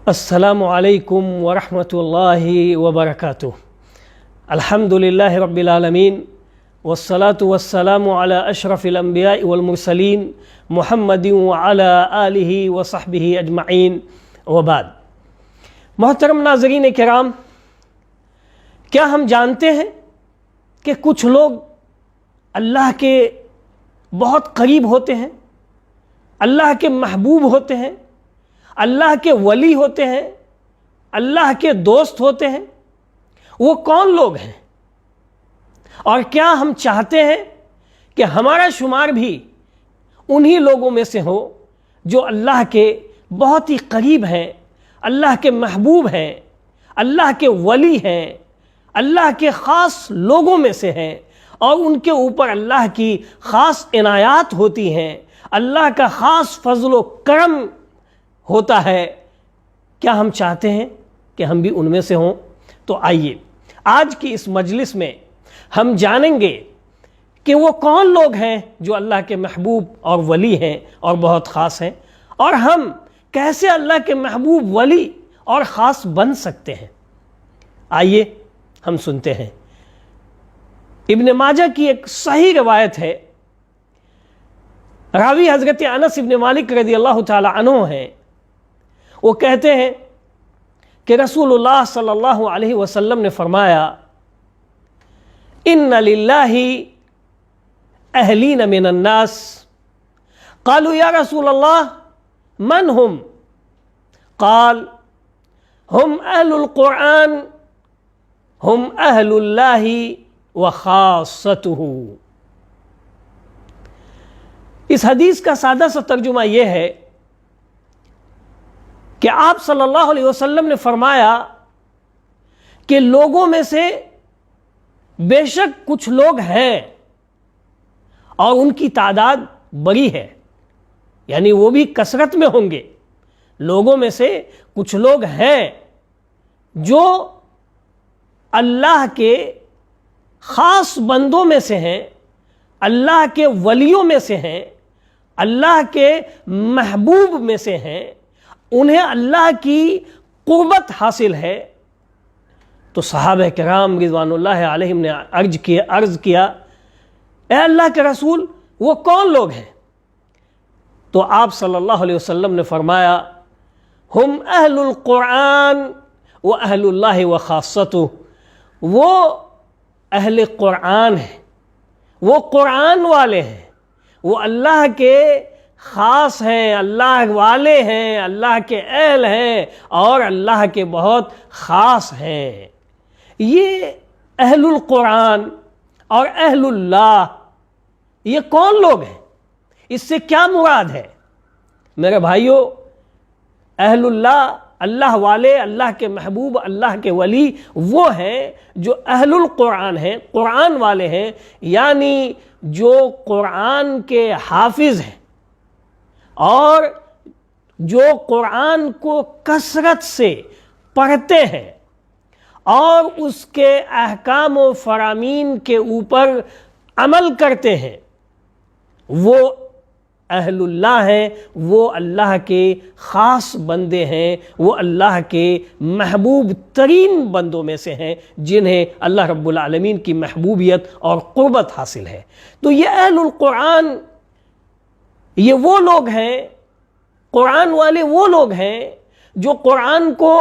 السلام علیکم ورحمۃ اللہ وبرکاتہ۔ الحمد للہ رب العالمین والصلاة والسلام علی اشرف الانبیاء والمرسلین محمد وعلی آلہ وصحبہ اجمعین وبعد۔ محترم ناظرین کرام، کیا ہم جانتے ہیں کہ کچھ لوگ اللہ کے بہت قریب ہوتے ہیں، اللہ کے محبوب ہوتے ہیں، اللہ کے ولی ہوتے ہیں، اللہ کے دوست ہوتے ہیں؟ وہ کون لوگ ہیں؟ اور کیا ہم چاہتے ہیں کہ ہمارا شمار بھی انہی لوگوں میں سے ہو جو اللہ کے بہت ہی قریب ہیں، اللہ کے محبوب ہیں، اللہ کے ولی ہیں، اللہ کے خاص لوگوں میں سے ہیں، اور ان کے اوپر اللہ کی خاص عنایات ہوتی ہیں، اللہ کا خاص فضل و کرم ہوتا ہے؟ کیا ہم چاہتے ہیں کہ ہم بھی ان میں سے ہوں؟ تو آئیے آج کی اس مجلس میں ہم جانیں گے کہ وہ کون لوگ ہیں جو اللہ کے محبوب اور ولی ہیں اور بہت خاص ہیں، اور ہم کیسے اللہ کے محبوب، ولی اور خاص بن سکتے ہیں۔ آئیے ہم سنتے ہیں۔ ابن ماجہ کی ایک صحیح روایت ہے، راوی حضرت انس ابن مالک رضی اللہ تعالی عنہ ہیں۔ وہ کہتے ہیں کہ رسول اللہ صلی اللہ علیہ وسلم نے فرمایا، ان للہ اہلین من الناس۔ قالوا یا رسول اللہ من ہم؟ قال ہم اہل القرآن، ہم اہل اللہ وخاصتہ۔ اس حدیث کا سادہ سا ترجمہ یہ ہے کہ آپ صلی اللہ علیہ وسلم نے فرمایا کہ لوگوں میں سے بے شک کچھ لوگ ہیں اور ان کی تعداد بڑی ہے، یعنی وہ بھی کثرت میں ہوں گے۔ لوگوں میں سے کچھ لوگ ہیں جو اللہ کے خاص بندوں میں سے ہیں، اللہ کے ولیوں میں سے ہیں، اللہ کے محبوب میں سے ہیں، انہیں اللہ کی قربت حاصل ہے۔ تو صحابہ کرام رضوان اللہ علیہم نے عرض کیا، اے اللہ کے رسول، وہ کون لوگ ہیں؟ تو آپ صلی اللہ علیہ وسلم نے فرمایا، ہم اہل القرآن و اہل اللہ وخاصتہ۔ وہ اہل قرآن ہیں، وہ قرآن والے ہیں، وہ اللہ کے خاص ہیں، اللہ والے ہیں، اللہ کے اہل ہیں، اور اللہ کے بہت خاص ہیں۔ یہ اہل القرآن اور اہل اللہ، یہ کون لوگ ہیں؟ اس سے کیا مراد ہے؟ میرے بھائیوں، اہل اللہ، اللہ والے، اللہ کے محبوب، اللہ کے ولی وہ ہیں جو اہل القرآن ہیں، قرآن والے ہیں، یعنی جو قرآن کے حافظ ہیں اور جو قرآن کو کثرت سے پڑھتے ہیں اور اس کے احکام و فرامین کے اوپر عمل کرتے ہیں، وہ اہل اللہ ہیں، وہ اللہ کے خاص بندے ہیں، وہ اللہ کے محبوب ترین بندوں میں سے ہیں جنہیں اللہ رب العالمین کی محبوبیت اور قربت حاصل ہے۔ تو یہ اہل القرآن، یہ وہ لوگ ہیں، قرآن والے وہ لوگ ہیں جو قرآن کو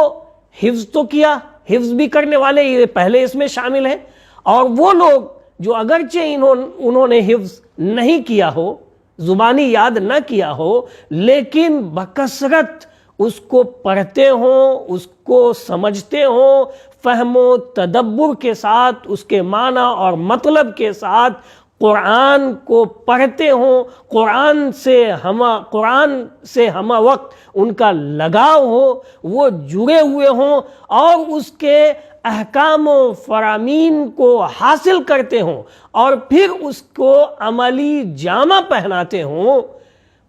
حفظ تو کیا، حفظ بھی کرنے والے یہ پہلے اس میں شامل ہیں، اور وہ لوگ جو اگرچہ انہوں نے حفظ نہیں کیا ہو، زبانی یاد نہ کیا ہو، لیکن بکثرت اس کو پڑھتے ہوں، اس کو سمجھتے ہوں، فہم و تدبر کے ساتھ، اس کے معنی اور مطلب کے ساتھ قرآن کو پڑھتے ہوں، قرآن سے ہم وقت ان کا لگاؤ ہو، وہ جڑے ہوئے ہوں اور اس کے احکام و فرامین کو حاصل کرتے ہوں اور پھر اس کو عملی جامہ پہناتے ہوں،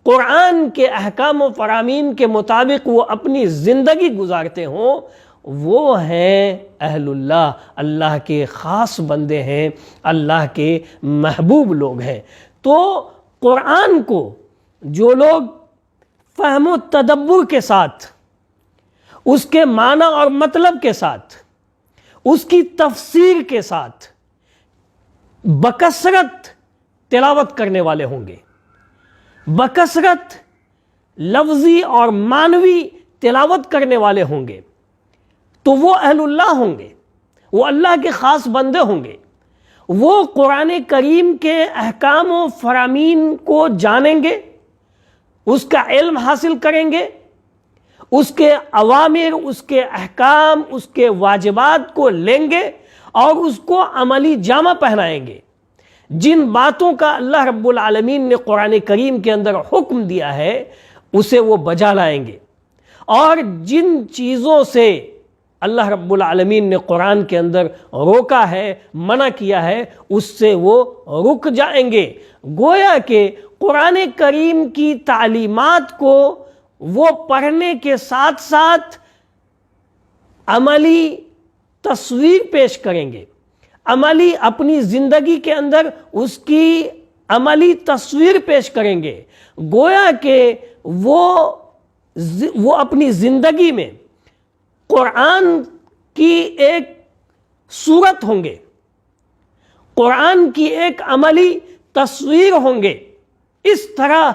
قرآن کے احکام و فرامین کے مطابق وہ اپنی زندگی گزارتے ہوں، وہ ہیں اہل اللہ، اللہ کے خاص بندے ہیں، اللہ کے محبوب لوگ ہیں۔ تو قرآن کو جو لوگ فہم و تدبر کے ساتھ اس کے معنی اور مطلب کے ساتھ، اس کی تفسیر کے ساتھ بکثرت تلاوت کرنے والے ہوں گے، بکثرت لفظی اور معنوی تلاوت کرنے والے ہوں گے، تو وہ اہل اللہ ہوں گے، وہ اللہ کے خاص بندے ہوں گے۔ وہ قرآن کریم کے احکام و فرامین کو جانیں گے، اس کا علم حاصل کریں گے، اس کے اوامر، اس کے احکام، اس کے واجبات کو لیں گے اور اس کو عملی جامہ پہنائیں گے۔ جن باتوں کا اللہ رب العالمین نے قرآن کریم کے اندر حکم دیا ہے اسے وہ بجا لائیں گے، اور جن چیزوں سے اللہ رب العالمین نے قرآن کے اندر روکا ہے، منع کیا ہے، اس سے وہ رک جائیں گے۔ گویا کہ قرآن کریم کی تعلیمات کو وہ پڑھنے کے ساتھ ساتھ عملی تصویر پیش کریں گے، عملی اپنی زندگی کے اندر اس کی عملی تصویر پیش کریں گے۔ گویا کہ وہ اپنی زندگی میں قرآن کی ایک صورت ہوں گے، قرآن کی ایک عملی تصویر ہوں گے، اس طرح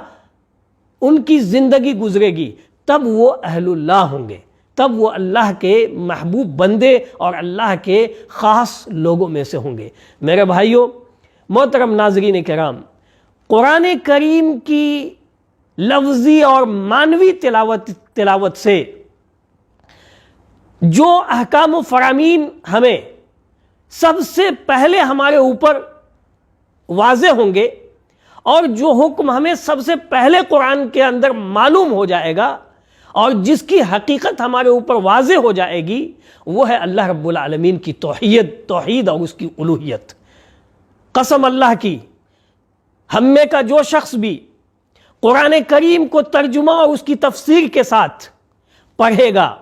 ان کی زندگی گزرے گی، تب وہ اہل اللہ ہوں گے، تب وہ اللہ کے محبوب بندے اور اللہ کے خاص لوگوں میں سے ہوں گے۔ میرے بھائیوں، محترم ناظرین کرام، قرآن کریم کی لفظی اور معنوی تلاوت سے جو احکام و فرامین ہمیں سب سے پہلے ہمارے اوپر واضح ہوں گے، اور جو حکم ہمیں سب سے پہلے قرآن کے اندر معلوم ہو جائے گا اور جس کی حقیقت ہمارے اوپر واضح ہو جائے گی، وہ ہے اللہ رب العالمین کی توحید اور اس کی الوہیت۔ قسم اللہ کی، ہم میں کا جو شخص بھی قرآن کریم کو ترجمہ اور اس کی تفسیر کے ساتھ پڑھے گا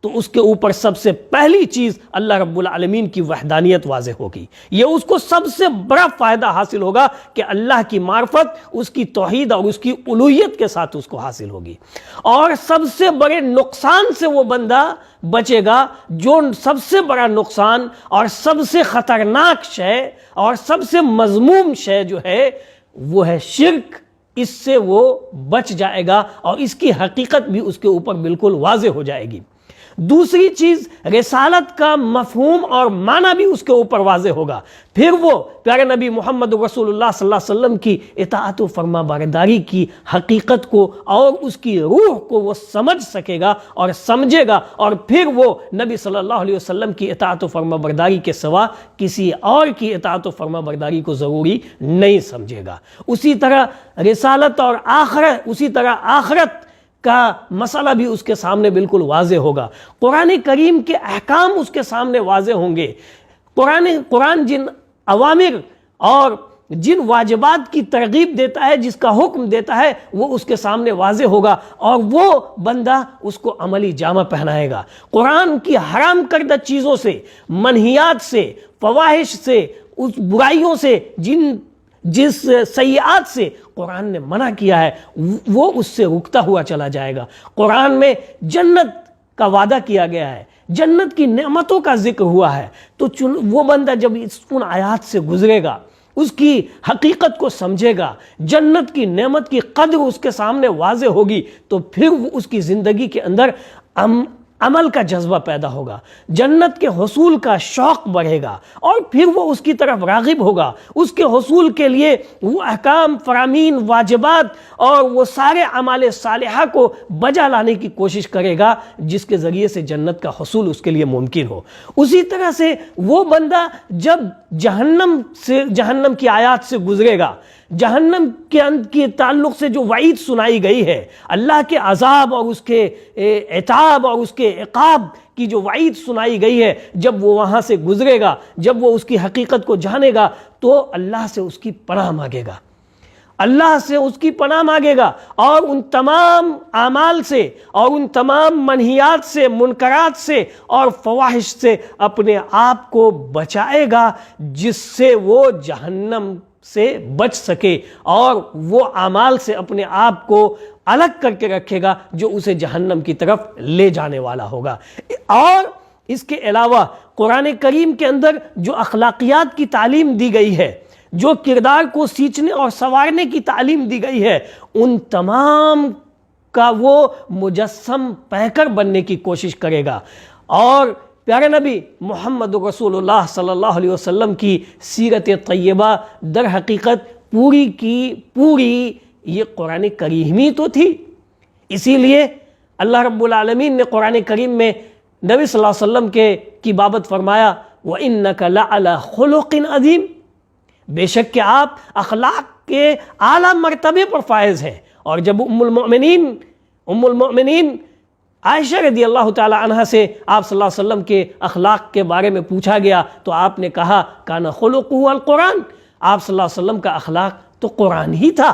تو اس کے اوپر سب سے پہلی چیز اللہ رب العالمین کی وحدانیت واضح ہوگی۔ یہ اس کو سب سے بڑا فائدہ حاصل ہوگا کہ اللہ کی معرفت، اس کی توحید اور اس کی الوہیت کے ساتھ اس کو حاصل ہوگی، اور سب سے بڑے نقصان سے وہ بندہ بچے گا۔ جو سب سے بڑا نقصان اور سب سے خطرناک شے اور سب سے مذموم شے جو ہے وہ ہے شرک، اس سے وہ بچ جائے گا اور اس کی حقیقت بھی اس کے اوپر بالکل واضح ہو جائے گی۔ دوسری چیز، رسالت کا مفہوم اور معنی بھی اس کے اوپر واضح ہوگا۔ پھر وہ پیارے نبی محمد رسول اللہ صلی اللہ علیہ وسلم کی اطاعت و فرما برداری کی حقیقت کو اور اس کی روح کو وہ سمجھ سکے گا اور سمجھے گا، اور پھر وہ نبی صلی اللہ علیہ وسلم کی اطاعت و فرما برداری کے سوا کسی اور کی اطاعت و فرما برداری کو ضروری نہیں سمجھے گا۔ اسی طرح رسالت اور آخرت کا مسئلہ بھی اس کے سامنے بالکل واضح ہوگا۔ قرآن کریم کے احکام اس کے سامنے واضح ہوں گے۔ قرآن جن اوامر اور جن واجبات کی ترغیب دیتا ہے، جس کا حکم دیتا ہے، وہ اس کے سامنے واضح ہوگا اور وہ بندہ اس کو عملی جامہ پہنائے گا۔ قرآن کی حرام کردہ چیزوں سے، منہیات سے، فواحش سے، اس برائیوں سے، جس سیئات سے قرآن نے منع کیا ہے، وہ اس سے رکتا ہوا چلا جائے گا۔ قرآن میں جنت کا وعدہ کیا گیا ہے، جنت کی نعمتوں کا ذکر ہوا ہے، تو وہ بندہ جب ان آیات سے گزرے گا، اس کی حقیقت کو سمجھے گا، جنت کی نعمت کی قدر اس کے سامنے واضح ہوگی، تو پھر وہ اس کی زندگی کے اندر عمل کا جذبہ پیدا ہوگا، جنت کے حصول کا شوق بڑھے گا، اور پھر وہ اس کی طرف راغب ہوگا۔ اس کے حصول کے لیے وہ احکام، فرامین، واجبات اور وہ سارے اعمال صالحہ کو بجا لانے کی کوشش کرے گا جس کے ذریعے سے جنت کا حصول اس کے لیے ممکن ہو۔ اسی طرح سے وہ بندہ جب جہنم کی آیات سے گزرے گا، جہنم کے تعلق سے جو وعید سنائی گئی ہے، اللہ کے عذاب اور اس کے عتاب اور اس کے عقاب کی جو وعید سنائی گئی ہے، جب وہ وہاں سے گزرے گا، جب وہ اس کی حقیقت کو جانے گا، تو اللہ سے اس کی پناہ مانگے گا، اللہ سے اس کی پناہ مانگے گا، اور ان تمام اعمال سے اور ان تمام منہیات سے، منکرات سے اور فواحش سے اپنے آپ کو بچائے گا، جس سے وہ جہنم سے بچ سکے اور وہ اعمال سے اپنے آپ کو الگ کر کے رکھے گا جو اسے جہنم کی طرف لے جانے والا ہوگا۔ اور اس کے علاوہ قرآن کریم کے اندر جو اخلاقیات کی تعلیم دی گئی ہے، جو کردار کو سینچنے اور سنوارنے کی تعلیم دی گئی ہے، ان تمام کا وہ مجسم پیکر بننے کی کوشش کرے گا۔ اور پیارے نبی محمد رسول اللہ صلی اللہ علیہ وسلم کی سیرت طیبہ در حقیقت پوری کی پوری یہ قرآن کریم ہی تو تھی۔ اسی لیے اللہ رب العالمین نے قرآن کریم میں نبی صلی اللہ علیہ وسلم کی بابت فرمایا وَإِنَّكَ لَعَلَى خُلُقٍ عَظِيمٍ، بے شک کہ آپ اخلاق کے اعلیٰ مرتبے پر فائز ہیں۔ اور جب ام المؤمنین عائشہ رضی اللہ تعالی عنہ سے آپ صلی اللہ علیہ وسلم کے اخلاق کے بارے میں پوچھا گیا تو آپ نے کہا کان خلقہ القرآن، آپ صلی اللہ علیہ وسلم کا اخلاق تو قرآن ہی تھا۔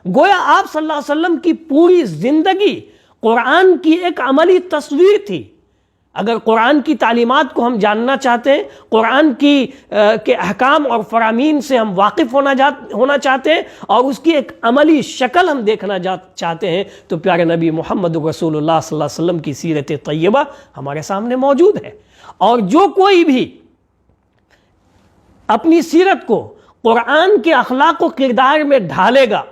گویا آپ صلی اللہ علیہ وسلم کی پوری زندگی قرآن کی ایک عملی تصویر تھی۔ اگر قرآن کی تعلیمات کو ہم جاننا چاہتے ہیں، قرآن کے احکام اور فرامین سے ہم واقف ہونا چاہتے ہیں اور اس کی ایک عملی شکل ہم دیکھنا چاہتے ہیں تو پیارے نبی محمد رسول اللہ صلی اللہ علیہ وسلم کی سیرت طیبہ ہمارے سامنے موجود ہے۔ اور جو کوئی بھی اپنی سیرت کو قرآن کے اخلاق و کردار میں ڈھالے گا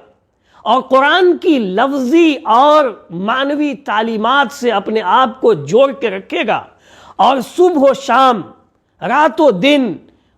اور قرآن کی لفظی اور معنوی تعلیمات سے اپنے آپ کو جوڑ کے رکھے گا اور صبح و شام رات و دن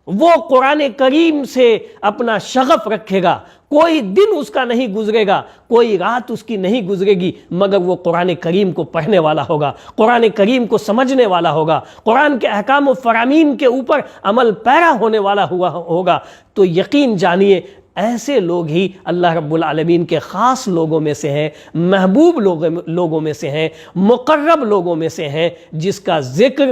وہ قرآن کریم سے اپنا شغف رکھے گا، کوئی دن اس کا نہیں گزرے گا، کوئی رات اس کی نہیں گزرے گی مگر وہ قرآن کریم کو پڑھنے والا ہوگا، قرآن کریم کو سمجھنے والا ہوگا، قرآن کے احکام و فرامین کے اوپر عمل پیرا ہونے والا ہوگا، تو یقین جانیے ایسے لوگ ہی اللہ رب العالمین کے خاص لوگوں میں سے ہیں، محبوب لوگوں میں سے ہیں، مقرب لوگوں میں سے ہیں، جس کا ذکر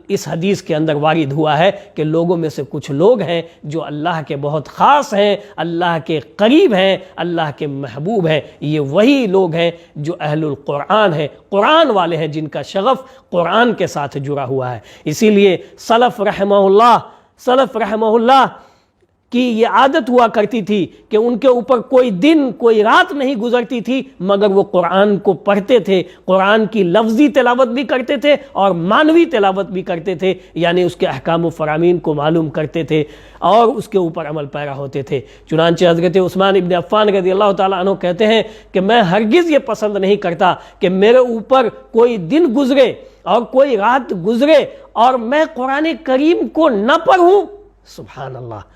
اس حدیث کے اندر وارد ہوا ہے کہ لوگوں میں سے کچھ لوگ ہیں جو اللہ کے بہت خاص ہیں، اللہ کے قریب ہیں، اللہ کے محبوب ہیں۔ یہ وہی لوگ ہیں جو اہل القرآن ہیں، قرآن والے ہیں، جن کا شغف قرآن کے ساتھ جڑا ہوا ہے۔ اسی لیے سلف رحمہ اللہ کی یہ عادت ہوا کرتی تھی کہ ان کے اوپر کوئی دن کوئی رات نہیں گزرتی تھی مگر وہ قرآن کو پڑھتے تھے، قرآن کی لفظی تلاوت بھی کرتے تھے اور معنوی تلاوت بھی کرتے تھے، یعنی اس کے احکام و فرامین کو معلوم کرتے تھے اور اس کے اوپر عمل پیرا ہوتے تھے۔ چنانچہ حضرت عثمان ابن عفان رضی اللہ تعالیٰ عنہ کہتے ہیں کہ میں ہرگز یہ پسند نہیں کرتا کہ میرے اوپر کوئی دن گزرے اور کوئی رات گزرے اور میں قرآن کریم کو نہ پڑھوں۔ سبحان اللہ،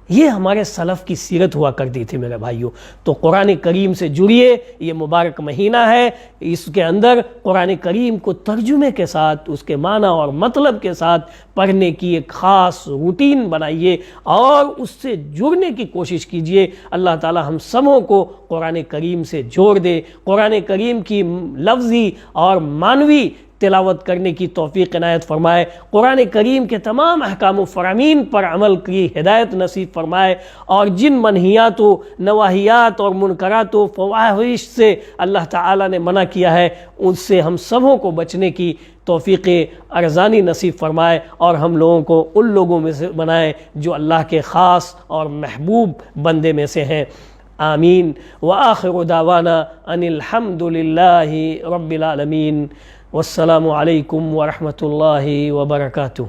یہ ہمارے سلف کی سیرت ہوا کرتی تھی میرے بھائیوں۔ تو قرآن کریم سے جڑیے، یہ مبارک مہینہ ہے، اس کے اندر قرآن کریم کو ترجمے کے ساتھ، اس کے معنی اور مطلب کے ساتھ پڑھنے کی ایک خاص روٹین بنائیے اور اس سے جڑنے کی کوشش کیجیے۔ اللہ تعالی ہم سبوں کو قرآن کریم سے جوڑ دے، قرآن کریم کی لفظی اور معنوی تلاوت کرنے کی توفیق عنایت فرمائے، قرآن کریم کے تمام احکام و فرامین پر عمل کی ہدایت نصیب فرمائے، اور جن منہیات و نواہیات اور منکرات و فواحش سے اللہ تعالیٰ نے منع کیا ہے ان سے ہم سبوں کو بچنے کی توفیق ارزانی نصیب فرمائے اور ہم لوگوں کو ان لوگوں میں سے بنائے جو اللہ کے خاص اور محبوب بندے میں سے ہیں۔ آمین۔ وآخر دعوانا ان الحمد للہ رب العالمین۔ والسلام علیکم ورحمۃ اللہ وبرکاتہ۔